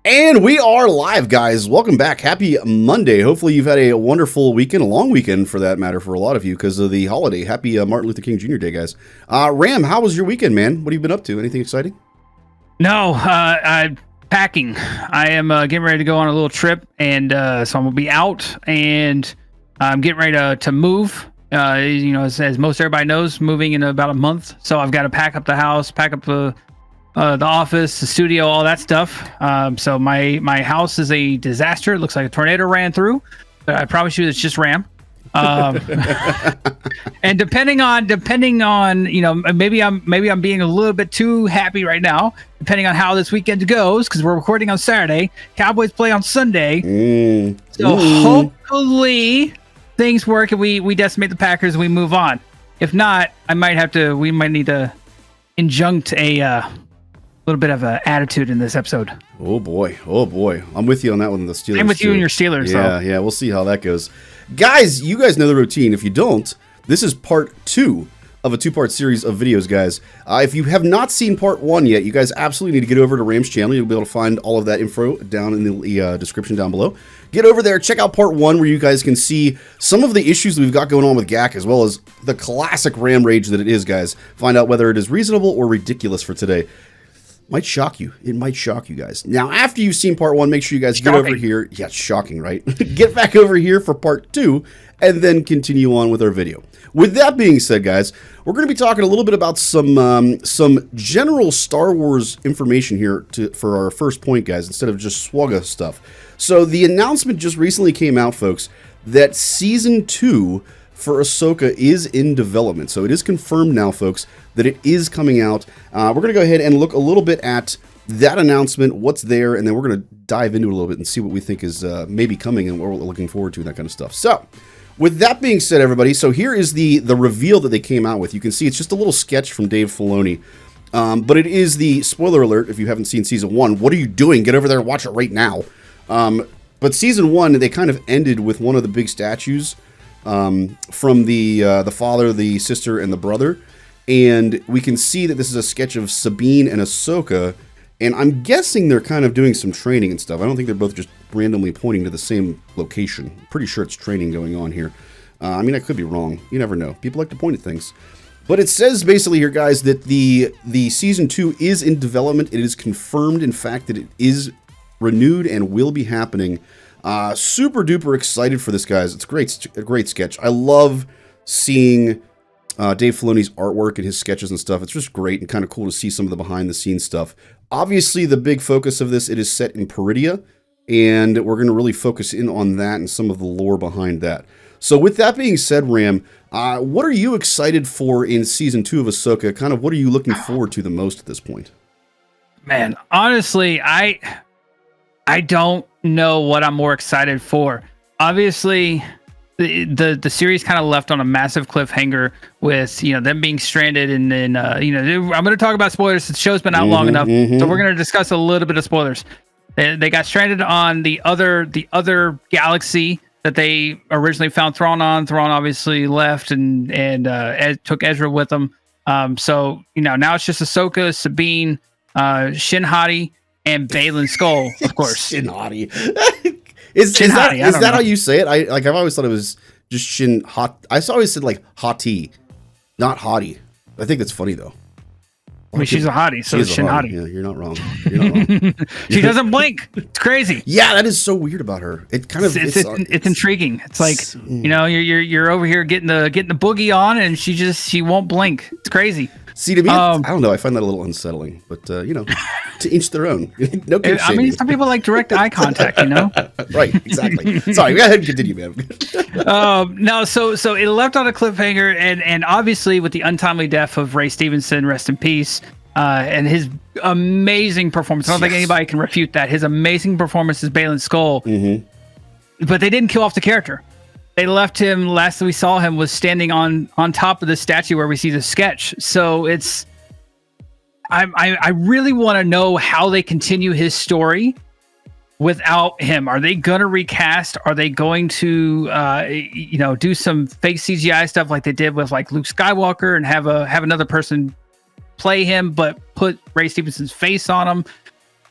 And we are live, guys. Welcome back. Happy Monday. Hopefully you've had a wonderful weekend, a long weekend for that matter for a lot of you because of the holiday. Happy Martin Luther King Jr. Day, guys. Ram, how was your weekend, man? What have you been up to? Anything exciting? No, I'm packing. I am getting ready to go on a little trip, and so I'm going to be out, and I'm getting ready to move. As most everybody knows, moving in about a month. So I've got to pack up the house, pack up the office, the studio, all that stuff. So my house is a disaster. It looks like a tornado ran through. But I promise you, it's just Ram. And depending on maybe I'm being a little bit too happy right now. Depending on how this weekend goes, because we're recording on Saturday, Cowboys play on Sunday. So hopefully things work and we decimate the Packers and we move on. If not, we might need to injunct a little bit of an attitude in this episode. Oh boy. I'm with you on that one. The Steelers. I'm with you and your Steelers. Yeah. We'll see how that goes. Guys, you guys know the routine. If you don't, this is part 2 of a 2-part series of videos, guys. If you have not seen part 1 yet, you guys absolutely need to get over to Ram's channel. You'll be able to find all of that info down in the description down below. Get over there, check out part 1 where you guys can see some of the issues that we've got going on with GAC, as well as the classic Ram rage that it is, guys. Find out whether it is reasonable or ridiculous for today. Might shock you. It might shock you guys. Now, after you've seen part 1, make sure you guys get over here. Yeah, it's shocking, right? Get back over here for part 2 and then continue on with our video. With that being said, guys, we're going to be talking a little bit about some general Star Wars information here for our first point, guys, instead of just swugga stuff. So the announcement just recently came out, folks, that Season 2 for AHSOKA is in development. So it is confirmed now, folks, that it is coming out. We're going to go ahead and look a little bit at that announcement, what's there, and then we're going to dive into it a little bit and see what we think is maybe coming and what we're looking forward to and that kind of stuff. So with that being said, everybody, so here is the reveal that they came out with. You can see it's just a little sketch from Dave Filoni. But it is the spoiler alert if you haven't seen Season 1. What are you doing? Get over there and watch it right now. But Season 1, they kind of ended with one of the big statues from the father, the sister, and the brother. And we can see that this is a sketch of Sabine and AHSOKA. And I'm guessing they're kind of doing some training and stuff. I don't think they're both just randomly pointing to the same location. I'm pretty sure it's training going on here. I mean, I could be wrong. You never know. People like to point at things. But it says basically here, guys, that the Season 2 is in development. It is confirmed, in fact, that it is renewed and will be happening. Super duper excited for this, guys. It's a great sketch. I love seeing Dave Filoni's artwork and his sketches and stuff. It's just great and kind of cool to see some of the behind the scenes stuff. Obviously, the big focus of this, it is set in Peridia, and we're going to really focus in on that and some of the lore behind that. So with that being said, Ram, what are you excited for in Season 2 of AHSOKA? Kind of what are you looking forward to the most at this point? Man, honestly, I don't know what I'm more excited for. Obviously, the series kind of left on a massive cliffhanger with them being stranded, and then I'm going to talk about spoilers. The show's been out long enough, so we're going to discuss a little bit of spoilers. They got stranded on the other galaxy that they originally found Thrawn on. Thrawn obviously left and took Ezra with them. So now it's just Ahsoka, Sabine, Shin Hati, and Baylan Skoll, of course. Shin Hati. Is that how you say it? I've always thought it was just Shin Hot. I always said like Hati, not Hottie. I think that's funny though. I mean, she's a hottie, so it's Shin Hati. Yeah, you're not wrong. She doesn't blink. It's crazy. Yeah, that is so weird about her. It kind of it's intriguing. It's like you're over here getting the boogie on, and she won't blink. It's crazy. See, to me, I don't know. I find that a little unsettling, but to each their own. No kid I mean, some people like direct eye contact, Right, exactly. Sorry, go ahead and continue, man. No, so it left on a cliffhanger, and obviously with the untimely death of Ray Stevenson, rest in peace, and his amazing performance. I don't think anybody can refute that. His amazing performance as Baylan Skoll. But they didn't kill off the character. They left him, last we saw him was standing on top of the statue where we see the sketch. So I really want to know how they continue his story without him. Are they going to recast? Are they going to, do some fake CGI stuff like they did with like Luke Skywalker and have another person play him, but put Ray Stevenson's face on him?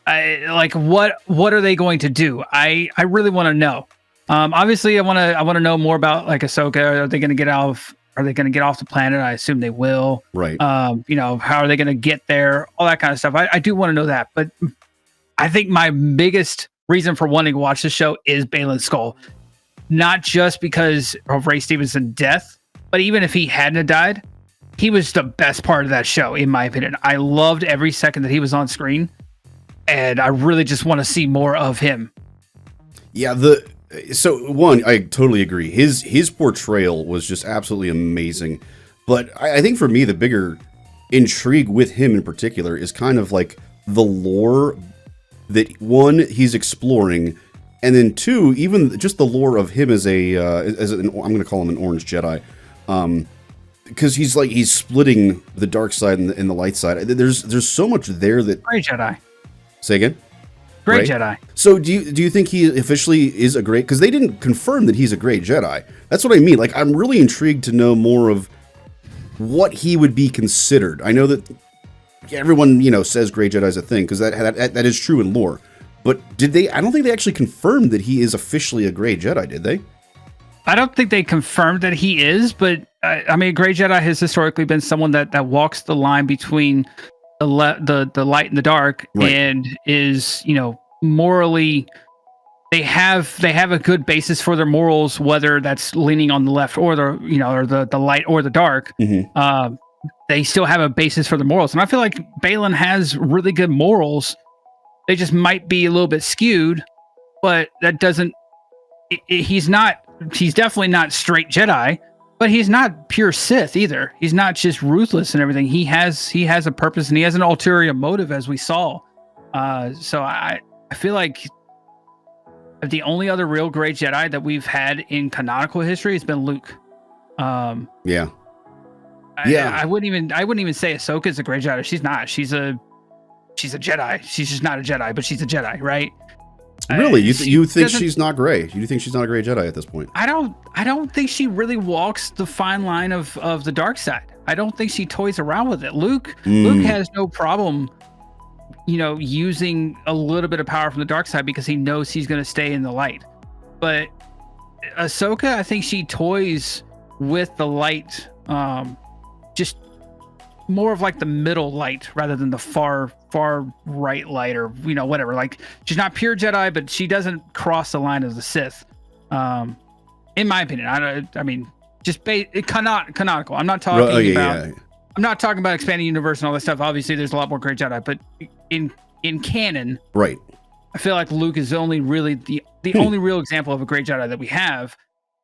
like what are they going to do? I really want to know. Obviously, I want to know more about like Ahsoka. Are they going to get off? Are they going to get off the planet? I assume they will. Right. You know, how are they going to get there? All that kind of stuff. I do want to know that. But I think my biggest reason for wanting to watch the show is Baylan Skoll. Not just because of Ray Stevenson's death, but even if he hadn't died, he was the best part of that show, in my opinion. I loved every second that he was on screen, and I really just want to see more of him. Yeah, so one, I totally agree. His portrayal was just absolutely amazing. But I think for me, the bigger intrigue with him in particular is kind of like the lore that, one, he's exploring, and then two, even just the lore of him as I'm going to call him an Orange Jedi. Because he's splitting the dark side and the light side. There's so much there that... Gray Jedi. Say again? Gray Jedi. So do you think he officially is a gray? Because they didn't confirm that he's a gray Jedi. That's what I mean. Like, I'm really intrigued to know more of what he would be considered. I know that everyone, says gray Jedi is a thing, because that is true in lore. But I don't think they actually confirmed that he is officially a gray Jedi, did they? I don't think they confirmed that he is, but I mean, a gray Jedi has historically been someone that walks the line between the light and the dark, right, and is, morally, they have a good basis for their morals, whether that's leaning on the left or the light or the dark. Mm-hmm. They still have a basis for the morals, and I feel like Baylan has really good morals. They just might be a little bit skewed, but that doesn't. He's definitely not straight Jedi, but he's not pure Sith either. He's not just ruthless and everything. He has a purpose, and he has an ulterior motive, as we saw. So I feel like the only other real gray Jedi that we've had in canonical history has been Luke. Yeah. I wouldn't even say Ahsoka is a gray Jedi. She's not. She's a Jedi. She's just not a Jedi, but she's a Jedi, right? Really? You think she's not gray? You think she's not a gray Jedi at this point? I don't think she really walks the fine line of the dark side. I don't think she toys around with it. Luke has no problem, using a little bit of power from the dark side because he knows he's going to stay in the light. But Ahsoka, I think she toys with the light, just more of like the middle light rather than the far right light, or whatever. Like, she's not pure Jedi, but she doesn't cross the line of the Sith, in my opinion. I mean, just canonical. I'm not talking about I'm not talking about expanding universe and all that stuff. Obviously there's a lot more great Jedi, but in canon, right, I feel like Luke is only really the only real example of a great Jedi that we have.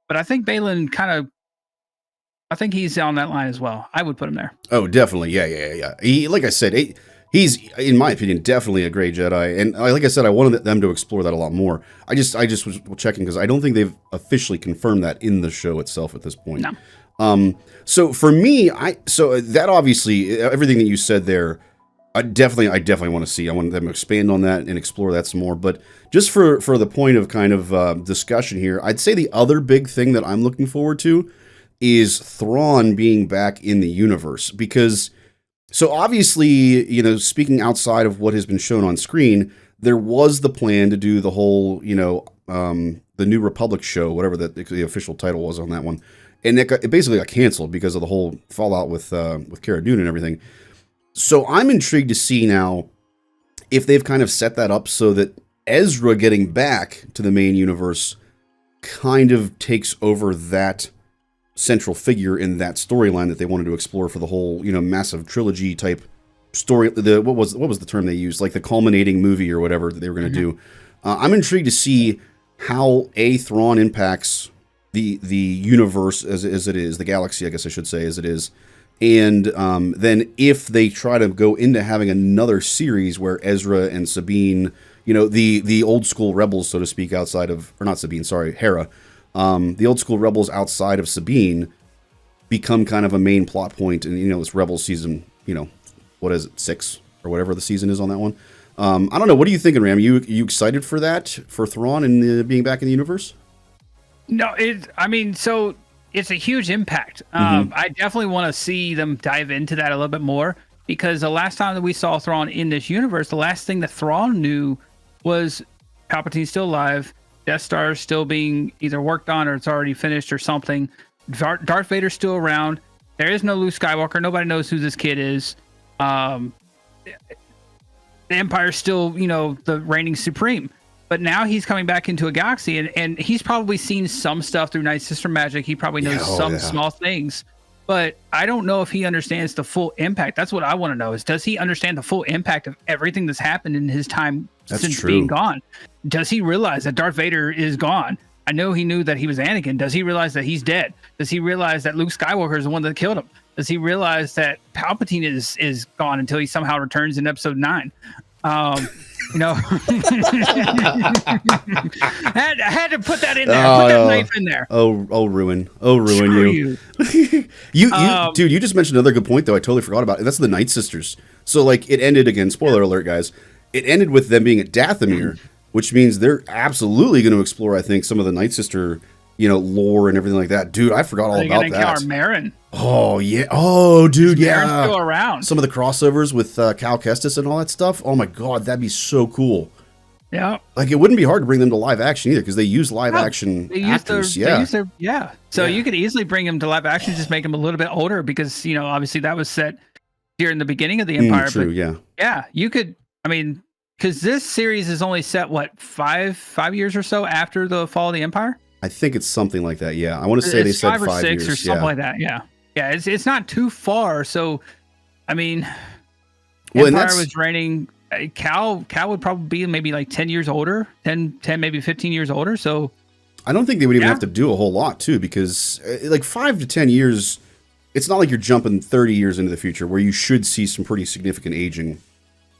But I think Baylan I think he's on that line as well. I would put him there. Oh, definitely. Yeah. He, like I said, he's, in my opinion, definitely a gray Jedi. And like I said, I wanted them to explore that a lot more. I just was checking because I don't think they've officially confirmed that in the show itself at this point. No. So for me, so that obviously, everything that you said there, I definitely want to see. I want them to expand on that and explore that some more. But just for the point of kind of discussion here, I'd say the other big thing that I'm looking forward to is Thrawn being back in the universe. Because, so obviously, speaking outside of what has been shown on screen, there was the plan to do the whole, the New Republic show, whatever the official title was on that one. And it basically got canceled because of the whole fallout with Cara Dune and everything. So I'm intrigued to see now if they've kind of set that up so that Ezra getting back to the main universe kind of takes over that central figure in that storyline that they wanted to explore for the whole, massive trilogy type story. What was the term they used? Like the culminating movie or whatever that they were going to do. I'm intrigued to see how Thrawn impacts the universe as it is, the galaxy, I guess I should say, as it is. And then if they try to go into having another series where Ezra and Sabine, the old school rebels, so to speak, outside of, or not Sabine, sorry, Hera, the old school rebels outside of Sabine become kind of a main plot point. And, this Rebels season, what is it, 6 or whatever the season is on that one. I don't know. What are you thinking, Ram? You excited for that, for Thrawn and being back in the universe? No, so it's a huge impact. I definitely want to see them dive into that a little bit more. because the last time that we saw Thrawn in this universe, the last thing that Thrawn knew was Palpatine's still alive, Death Star is still being either worked on or it's already finished or something. Darth Vader's still around. There is no Luke Skywalker. Nobody knows who this kid is. The Empire's still, the reigning supreme. But now he's coming back into a galaxy, and he's probably seen some stuff through Night Sister magic. He probably knows small things. But I don't know if he understands the full impact. That's what I want to know is, does he understand the full impact of everything that's happened in his time since being gone? Does he realize that Darth Vader is gone? I know he knew that he was Anakin. Does he realize that he's dead? Does he realize that Luke Skywalker is the one that killed him? Does he realize that Palpatine is gone until he somehow returns in episode 9? I had to put that in there. Put that knife in there. Ruin you. Dude, you just mentioned another good point though. I totally forgot about it. That's the Night Sisters. So like it ended again. Spoiler alert, guys. It ended with them being at Dathomir, which means they're absolutely going to explore, I think, some of the Night Sister, lore and everything like that. Dude, I forgot all about that. Marin. Oh yeah. Oh, dude, Marin's still around. Some of the crossovers with Cal Kestis and all that stuff. Oh my god, that'd be so cool. Yeah. Like it wouldn't be hard to bring them to live action either because they use live action actors. So you could easily bring them to live action, just make them a little bit older because obviously that was set during the beginning of the Empire. True. Yeah, you could. I mean, because this series is only set five years or so after the fall of the Empire. I think it's something like that. Yeah, I want to say they said 5 or 6 years or something like that. Yeah. It's not too far. So, I mean, Empire was reigning. Cal would probably be maybe like 10 years older, 10 maybe 15 years older. So, I don't think they would even have to do a whole lot too, because like 5 to 10 years, it's not like you're jumping 30 years into the future where you should see some pretty significant aging.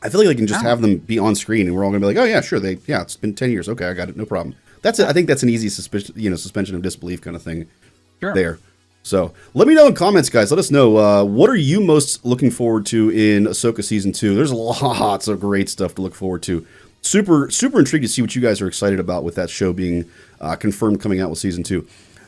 I feel like they can just have them be on screen and we're all gonna be like, oh yeah, sure, it's been 10 years. Okay, I got it, no problem. That's it. I think that's an easy suspension of disbelief kind of thing there. So let me know in comments, guys. Let us know what are you most looking forward to in Ahsoka season 2. There's lots of great stuff to look forward to. Super intrigued to see what you guys are excited about with that show being confirmed coming out with season 2.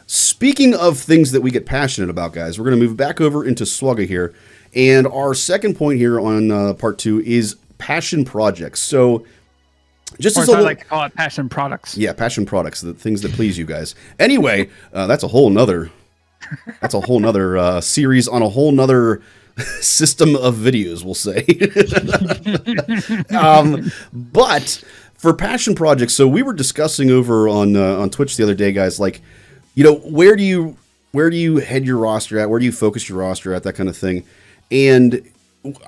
Speaking of things that we get passionate about, guys, we're going to move back over into Swugga here. And our second point here on part 2 is passion projects. So just as I like to call it passion products. Yeah, passion products, the things that please you guys. Anyway, that's a whole nother series on a whole nother system of videos, we'll say. But for passion projects, so we were discussing over on Twitch the other day, guys, like, where do you head your roster at? Where do you focus your roster at? That kind of thing. And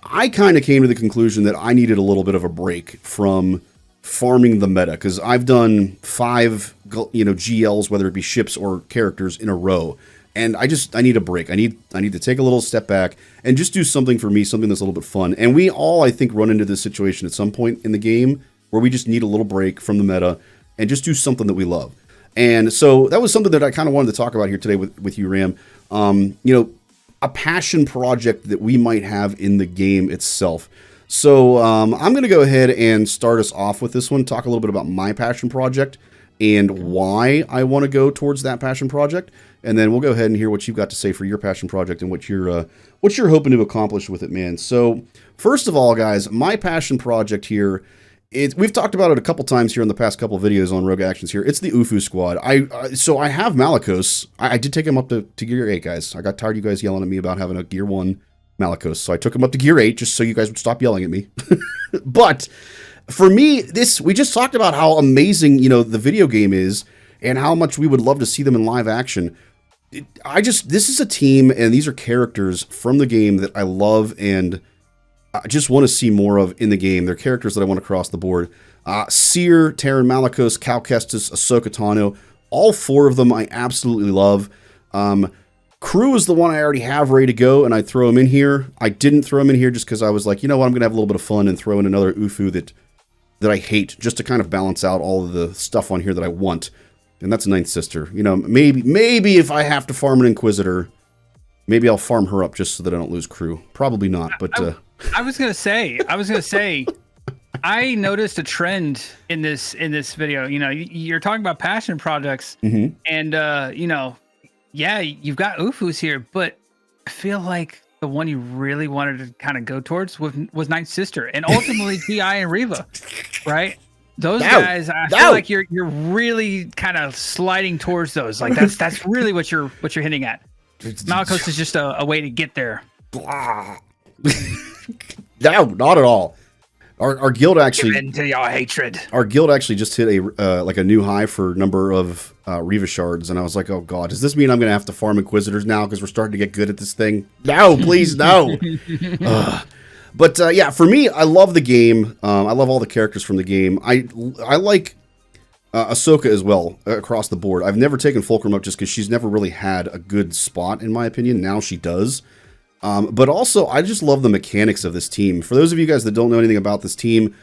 I kind of came to the conclusion that I needed a little bit of a break from farming the meta, because I've done 5 GLs, whether it be ships or characters, in a row, and I need a break. I need to take a little step back and just do something for me, something that's a little bit fun. And we all, I think, run into this situation at some point in the game where we just need a little break from the meta and just do something that we love. And so that was something that I kind of wanted to talk about here today with you, Ram. A passion project that we might have in the game itself. So I'm going to go ahead and start us off with this one, talk a little bit about my passion project and why I want to go towards that passion project. And then we'll go ahead and hear what you've got to say for your passion project and what you're hoping to accomplish with it, man. So first of all, guys, my passion project here, we've talked about it a couple times here in the past couple of videos on Rogue Actions here. It's the UFU squad. So I have Malicos. I did take him up to Gear 8, guys. I got tired of you guys yelling at me about having a Gear 1 Malicos. So I took him up to Gear 8 just so you guys would stop yelling at me. But for me, we just talked about how amazing, the video game is and how much we would love to see them in live action. This is a team and these are characters from the game that I love and I just want to see more of in the game. They're characters that I want to cross the board. Seer, Terran Malicos, Cal Kestis, Ahsoka Tano, all 4 of them I absolutely love. Crew is the one I already have ready to go, and I throw him in here. I didn't throw him in here just because I was like, you know what, I'm going to have a little bit of fun and throw in another UFU that I hate, just to kind of balance out all of the stuff on here that I want. And that's Ninth Sister. Maybe if I have to farm an Inquisitor, maybe I'll farm her up just so that I don't lose Crew. Probably not, but... I was gonna say, I noticed a trend in this video. You're talking about passion projects, and you've got UFUs here, but I feel like the one you really wanted to kind of go towards was Ninth Sister, and ultimately Ti and Reva, right? Those guys, I feel like you're really kind of sliding towards those. Like that's really what you're hitting at. Malicos is just a way to get there. No, not at all. Our guild actually into your hatred. Our guild actually just hit a like a new high for number of Reva shards, and I was like, oh god, does this mean I'm gonna have to farm Inquisitors now because we're starting to get good at this thing? No, please no. But yeah, for me, I love the game. I love all the characters from the game. I like AHSOKA as well across the board. I've never taken Fulcrum up just because she's never really had a good spot in my opinion. Now she does. But also, I just love the mechanics of this team. For those of you guys that don't know anything about this team,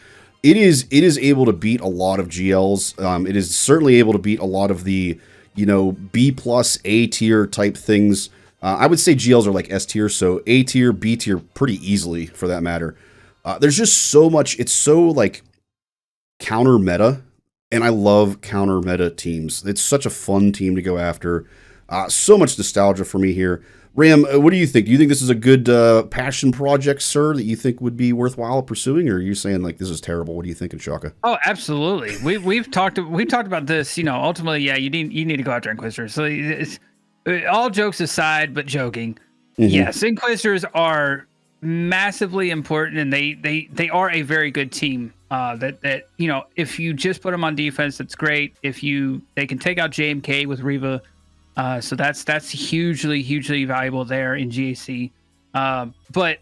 it is able to beat a lot of GLs. It is certainly able to beat a lot of the, B plus A tier type things. I would say GLs are like S tier, so A tier, B tier pretty easily for that matter. There's just so much. It's so like counter meta, and I love counter meta teams. It's such a fun team to go after. So much nostalgia for me here. Ram, what do you think? Do you think this is a good passion project, sir, that you think would be worthwhile pursuing, or are you saying like this is terrible? What do you think, AHSOKA? Oh, absolutely. We've talked about this. Ultimately, yeah, you need to go after Inquisitors. So it's all jokes aside, but joking. Mm-hmm. Yes, Inquisitors are massively important, and they are a very good team. That if you just put them on defense, that's great. They can take out JMK with Reva. So that's hugely valuable there in GAC. But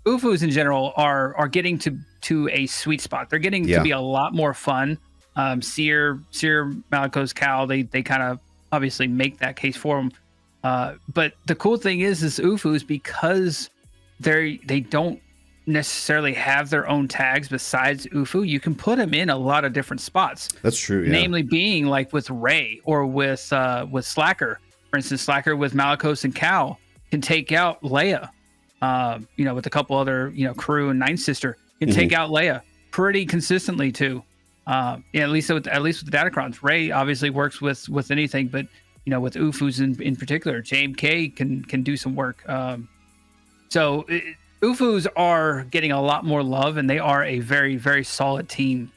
UFUs in general are getting to a sweet spot. They're getting to be a lot more fun. Seer, Malicos, Cal, they kind of obviously make that case for them. But the cool thing is UFUs, because they don't necessarily have their own tags besides UFU, you can put them in a lot of different spots. That's true. Yeah. Namely being like with Ray or with Slacker. For instance, Slacker with Malicos and Cal can take out Leia. With a couple other, crew and Ninth Sister can take out Leia pretty consistently too. At least with the Datacrons. Ray obviously works with anything, but with UFUs in particular, JMK can do some work. UFUs are getting a lot more love, and they are a very, very solid team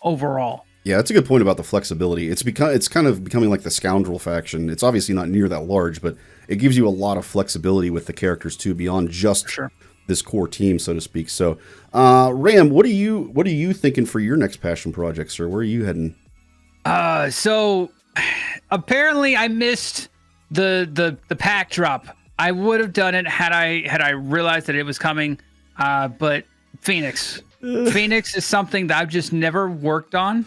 overall. Yeah, that's a good point about the flexibility. It's kind of becoming like the Scoundrel faction. It's obviously not near that large, but it gives you a lot of flexibility with the characters too, beyond just this core team, so to speak. So, Ram, what are you thinking for your next passion project, sir? Where are you heading? So apparently I missed the pack drop. I would have done it had I realized that it was coming. But Phoenix is something that I've just never worked on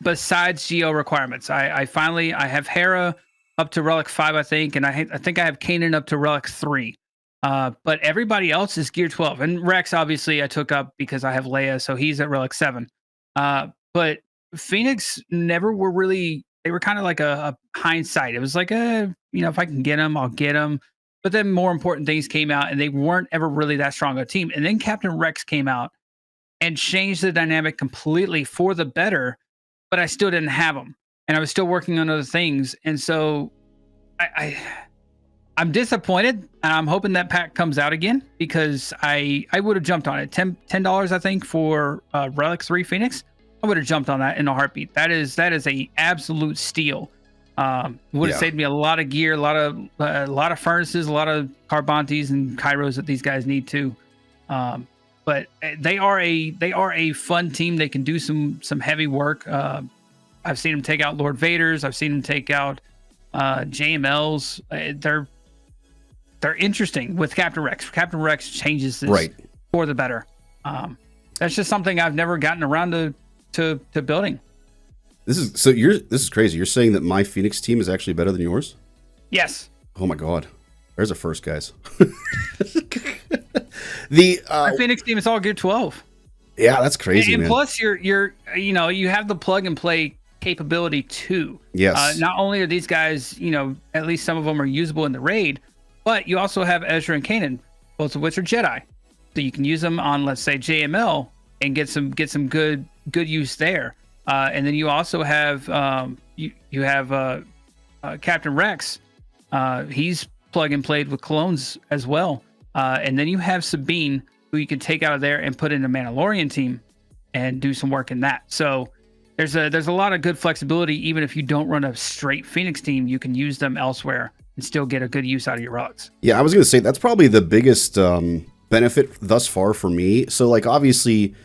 besides Geo requirements. I have Hera up to Relic 5, I think, and I think I have Kanan up to Relic 3. But everybody else is Gear 12. And Rex, obviously, I took up because I have Leia, so he's at Relic 7. But Phoenix never were really, they were kind of like a hindsight. It was like, if I can get them, I'll get them. But then more important things came out, and they weren't ever really that strong a team. And then Captain Rex came out and changed the dynamic completely for the better, but I still didn't have them. And I was still working on other things. And so I'm disappointed, and I'm hoping that pack comes out again, because I would have jumped on it. $10, I think, for Relic 3 Phoenix. I would have jumped on that in a heartbeat. That is a absolute steal. Would have saved me a lot of gear, a lot of furnaces, a lot of Carbantes and Kairos that these guys need too. But they are a fun team. They can do some heavy work. I've seen them take out Lord Vaders. I've seen them take out JMLs. They're interesting with Captain Rex. Captain Rex changes this for the better. That's just something I've never gotten around to building. This is crazy. You're saying that my Phoenix team is actually better than yours? Yes. Oh my god. There's a first, guys. Our Phoenix team is all Gear 12. Yeah, that's crazy, and man. Plus you have the plug and play capability too. Yes. Not only are these guys, at least some of them are usable in the raid, but you also have Ezra and Kanan, both of which are Jedi. So you can use them on, let's say, JML and get some good use there. And then you also have you have Captain Rex. He's plug and played with clones as well. And then you have Sabine, who you can take out of there and put in a Mandalorian team and do some work in that. So there's a lot of good flexibility. Even if you don't run a straight Phoenix team, you can use them elsewhere and still get a good use out of your rugs. Yeah, I was going to say that's probably the biggest benefit thus far for me. So, like, obviously,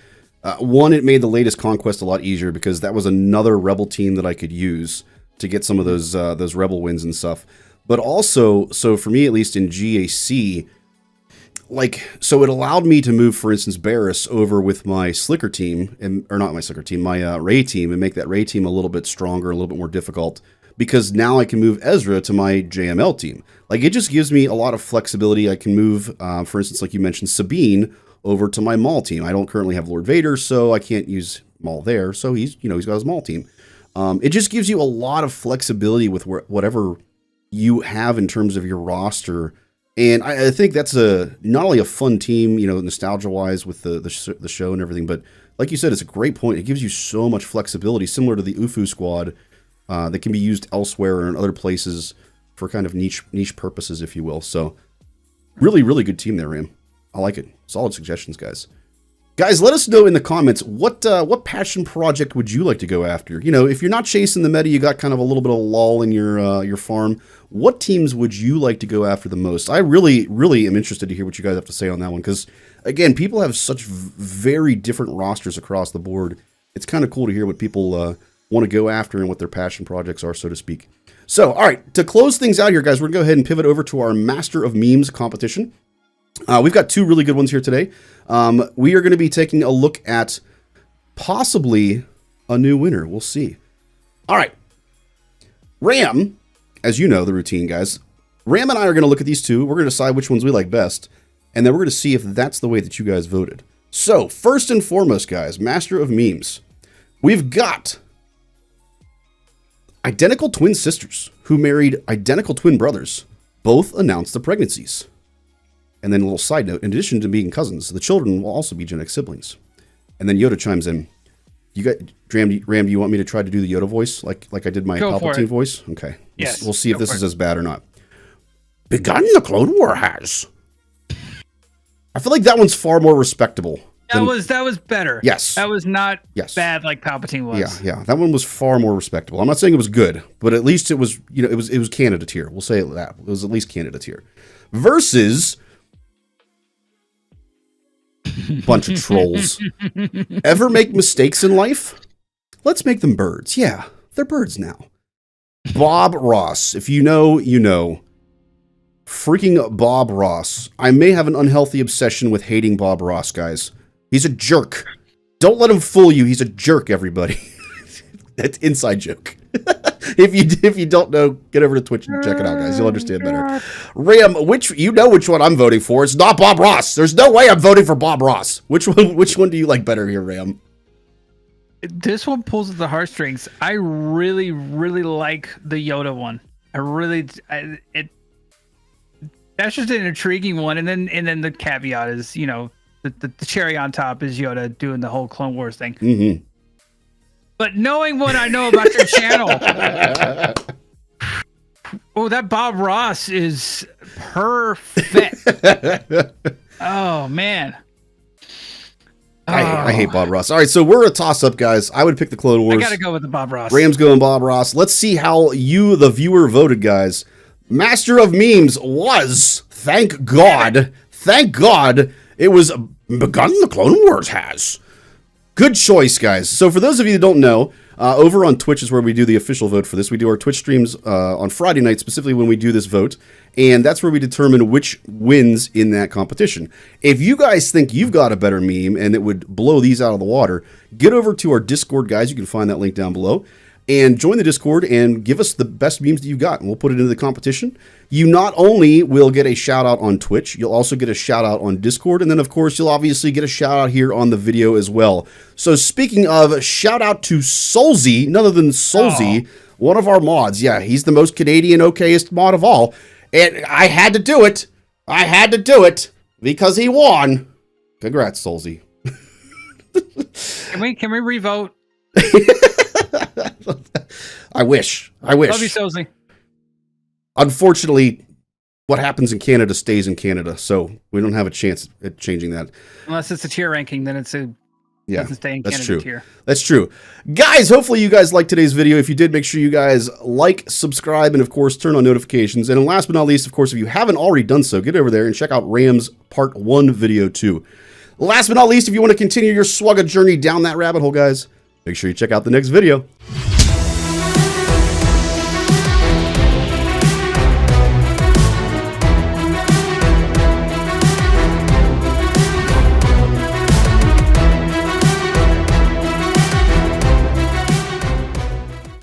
one, it made the latest conquest a lot easier because that was another rebel team that I could use to get some of those rebel wins and stuff. But also, so for me, at least in GAC, like, so it allowed me to move, for instance, Barris over with my Slicker team, or not my Slicker team, my Ray team, and make that Ray team a little bit stronger, a little bit more difficult, because now I can move Ezra to my JML team. Like, it just gives me a lot of flexibility. I can move, for instance, like you mentioned, Sabine over to my Maul team. I don't currently have Lord Vader, so I can't use Maul there. So he's got his Maul team. It just gives you a lot of flexibility with whatever you have in terms of your roster. And I think that's not only a fun team, nostalgia-wise with the show and everything, but like you said, it's a great point. It gives you so much flexibility, similar to the UFU squad, that can be used elsewhere or in other places for kind of niche purposes, if you will. So really, really good team there, Ram. I like it. Solid suggestions, guys. Guys, let us know in the comments, what passion project would you like to go after? If you're not chasing the meta, you got kind of a little bit of a lull in your farm. What teams would you like to go after the most? I really, really am interested to hear what you guys have to say on that one, because, again, people have such very different rosters across the board. It's kind of cool to hear what people want to go after and what their passion projects are, so to speak. So, all right, to close things out here, guys, we're going to go ahead and pivot over to our Master of Memes competition. We've got two really good ones here today. We are going to be taking a look at possibly a new winner. We'll see. All right. Ram, as you know, the routine, guys. Ram and I are going to look at these two. We're going to decide which ones we like best. And then we're going to see if that's the way that you guys voted. So, first and foremost, guys, Master of Memes. We've got identical twin sisters who married identical twin brothers. Both announced the pregnancies. And then a little side note, in addition to being cousins, the children will also be genetic siblings. And then Yoda chimes in. Ram, do you want me to try to do the Yoda voice like I did my Palpatine voice? Okay. Yes. We'll see if this is as bad or not. Begun the Clone War has. I feel like that one's far more respectable. That was better. Yes. That was not bad like Palpatine was. Yeah. That one was far more respectable. I'm not saying it was good, but at least it was, it was Canada tier. We'll say that. It was at least Canada tier. Versus bunch of trolls. Ever make mistakes in life? Let's make them birds. Yeah, they're birds now. Bob Ross. If you know, you know. Freaking Bob Ross. I may have an unhealthy obsession with hating Bob Ross, guys. He's a jerk. Don't let him fool you. He's a jerk, everybody. That's inside joke. If you don't know, get over to Twitch and check it out, guys. You'll understand better. Ram, which one I'm voting for. It's not Bob Ross. There's no way I'm voting for Bob Ross. Which one do you like better here, Ram? This one pulls at the heartstrings. I really, really like the Yoda one. That's just an intriguing one. And then the caveat is, the cherry on top is Yoda doing the whole Clone Wars thing. Mm-hmm. But knowing what I know about your channel, that Bob Ross is perfect. Oh, man. I hate Bob Ross. All right, so we're a toss-up, guys. I would pick the Clone Wars. I got to go with the Bob Ross. Ram's going Bob Ross. Let's see how you, the viewer, voted, guys. Master of Memes was, thank God, it was begun the Clone Wars has. Good choice, guys. So for those of you that don't know, over on Twitch is where we do the official vote for this. We do our Twitch streams on Friday night, specifically when we do this vote, and that's where we determine which wins in that competition. If you guys think you've got a better meme and it would blow these out of the water, get over to our Discord, guys. You can find that link down below. And join the Discord and give us the best memes that you've got, and we'll put it into the competition. You not only will get a shout-out on Twitch, you'll also get a shout-out on Discord, and then, of course, you'll obviously get a shout-out here on the video as well. So speaking of, shout-out to Solzy, none other than Solzy, one of our mods. Yeah, he's the most Canadian okayest mod of all. And I had to do it. Because he won. Congrats, Solzy. Can we revote? I wish. Love you, Sozy. Unfortunately, what happens in Canada stays in Canada. So we don't have a chance at changing that. Unless it's a tier ranking, then it's a doesn't stay in Canada true. tier. That's true. Guys, hopefully you guys liked today's video. If you did, make sure you guys like, subscribe, and of course, turn on notifications. And last but not least, of course, if you haven't already done so, get over there and check out Ram's Part 1 video 2. Last but not least, if you want to continue your Swugga journey down that rabbit hole, guys, make sure you check out the next video.